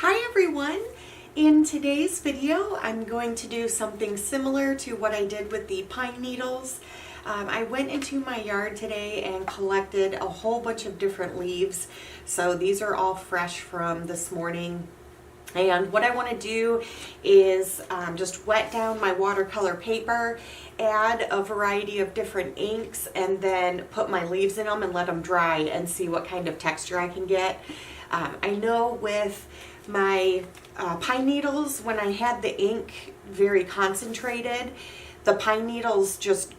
Hi everyone! In today's video I'm going to do something similar to what I did with the pine needles. I went into my yard today and collected a whole bunch of different leaves. So these are all fresh from this morning. And what I want to do is just wet down my watercolor paper, add a variety of different inks, and then put my leaves in them and let them dry and see what kind of texture I can get. I know with my pine needles, when I had the ink very concentrated, the pine needles just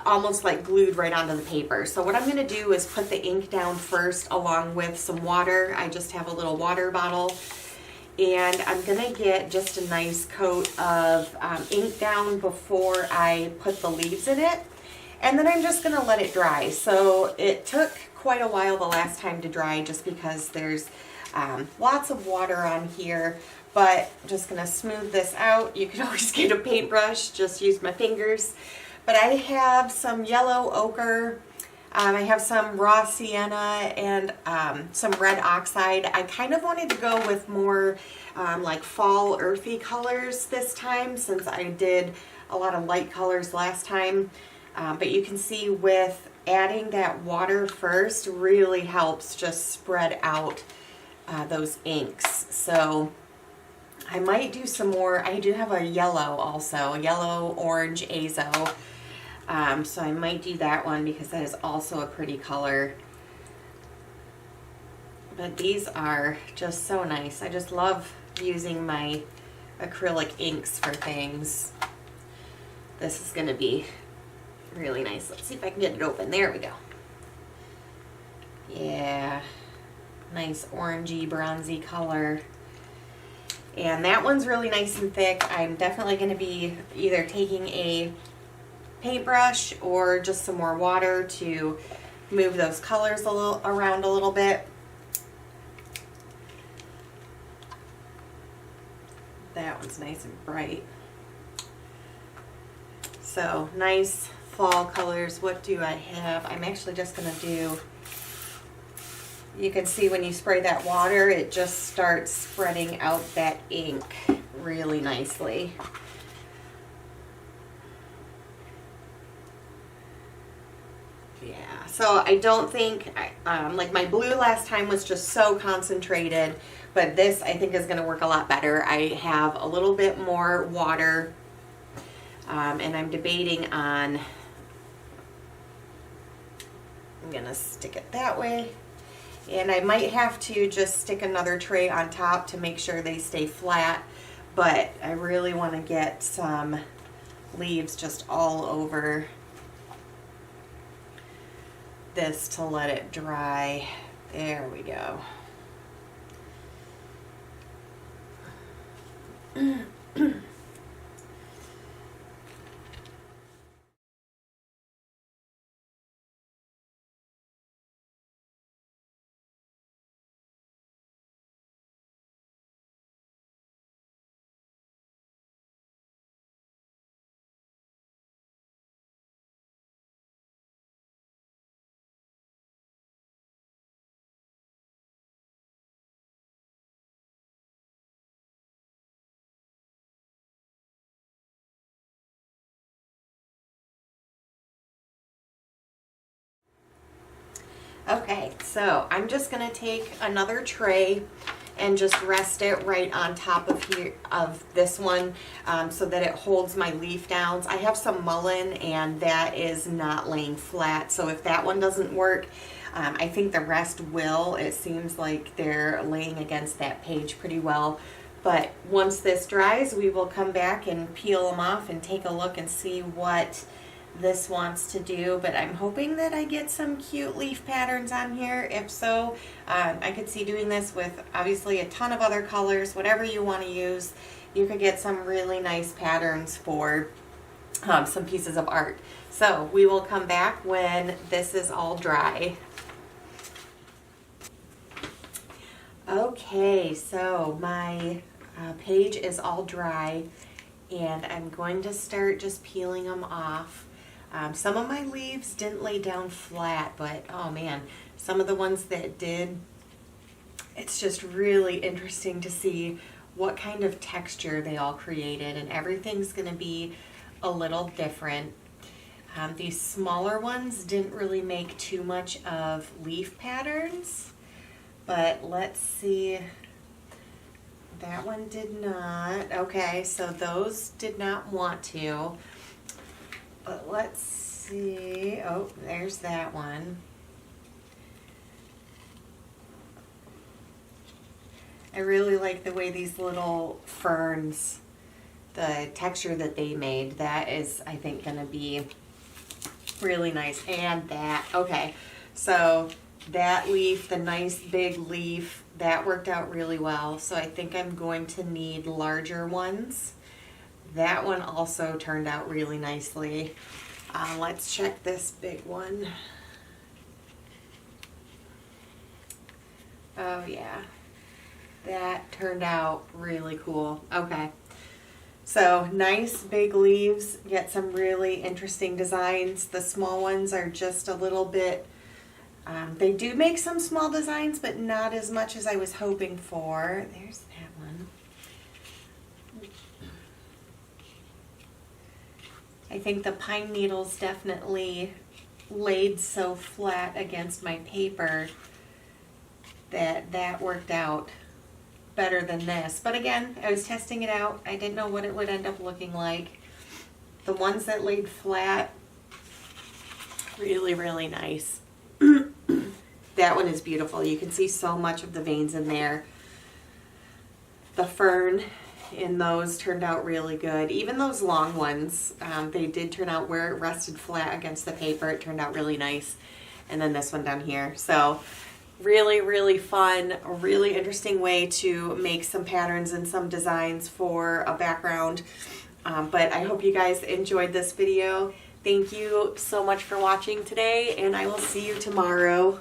almost like glued right onto the paper. So what I'm going to do is put the ink down first along with some water. I just have a little water bottle. And I'm going to get just a nice coat of ink down before I put the leaves in it. And then I'm just going to let it dry. So it took quite a while the last time to dry just because there's lots of water on here. But I'm just going to smooth this out. You can always get a paintbrush, just use my fingers. But I have some yellow ochre. I have some raw sienna and some red oxide. I kind of wanted to go with more like fall earthy colors this time since I did a lot of light colors last time. But you can see with adding that water first really helps just spread out those inks. So I might do some more. I do have a yellow also, a yellow orange azo. So I might do that one because that is also a pretty color. But these are just so nice. I just love using my acrylic inks for things. This is going to be really nice. Let's see if I can get it open. There we go. Yeah, nice orangey, bronzy color. And that one's really nice and thick. I'm definitely going to be either taking a paintbrush or just some more water to move those colors around a little bit. That one's nice and bright. So nice fall colors. What do I have? I'm actually just going to do, you can see when you spray that water, it just starts spreading out that ink really nicely. Yeah, so I don't think, like my blue last time was just so concentrated, but this I think is going to work a lot better. I have a little bit more water, and I'm debating on, I'm going to stick it that way, and I might have to just stick another tray on top to make sure they stay flat, but I really want to get some leaves just all over this to let it dry. There we go. Okay, so I'm just going to take another tray and just rest it right on top of this one so that it holds my leaf downs. I have some mullein and that is not laying flat, so if that one doesn't work, I think the rest will. It seems like they're laying against that page pretty well. But once this dries, we will come back and peel them off and take a look and see what this wants to do. But I'm hoping that I get some cute leaf patterns on here. If so, I could see doing this with obviously a ton of other colors. Whatever you want to use, you could get some really nice patterns for some pieces of art. So we will come back when this is all dry. Okay, so my page is all dry and I'm going to start just peeling them off. Some of my leaves didn't lay down flat, but oh man, some of the ones that did, it it's just really interesting to see what kind of texture they all created, and everything's going to be a little different. These smaller ones didn't really make too much of leaf patterns, but let's see. That one did not. Okay, so those did not want to. But let's see. Oh, there's that one. I really like the way these little ferns, the texture that they made. That is, I think, going to be really nice. And that, okay, so that leaf, the nice big leaf, that worked out really well. So I think I'm going to need larger ones. That one also turned out really nicely. Let's check this big one. Oh yeah, that turned out really cool. Okay. So nice big leaves, get some really interesting designs. The small ones are just a little bit, they do make some small designs, but not as much as I was hoping for. There's that one. I think the pine needles definitely laid so flat against my paper that worked out better than this. But again, I was testing it out. I didn't know what it would end up looking like. The ones that laid flat, really, really nice. That one is beautiful. You can see so much of the veins in there. The fern in those turned out really good. Even those long ones, they did turn out where it rested flat against the paper. It turned out really nice. And then this one down here. So really, really fun, a really interesting way to make some patterns and some designs for a background. But I hope you guys enjoyed this video. Thank you so much for watching today, and I will see you tomorrow.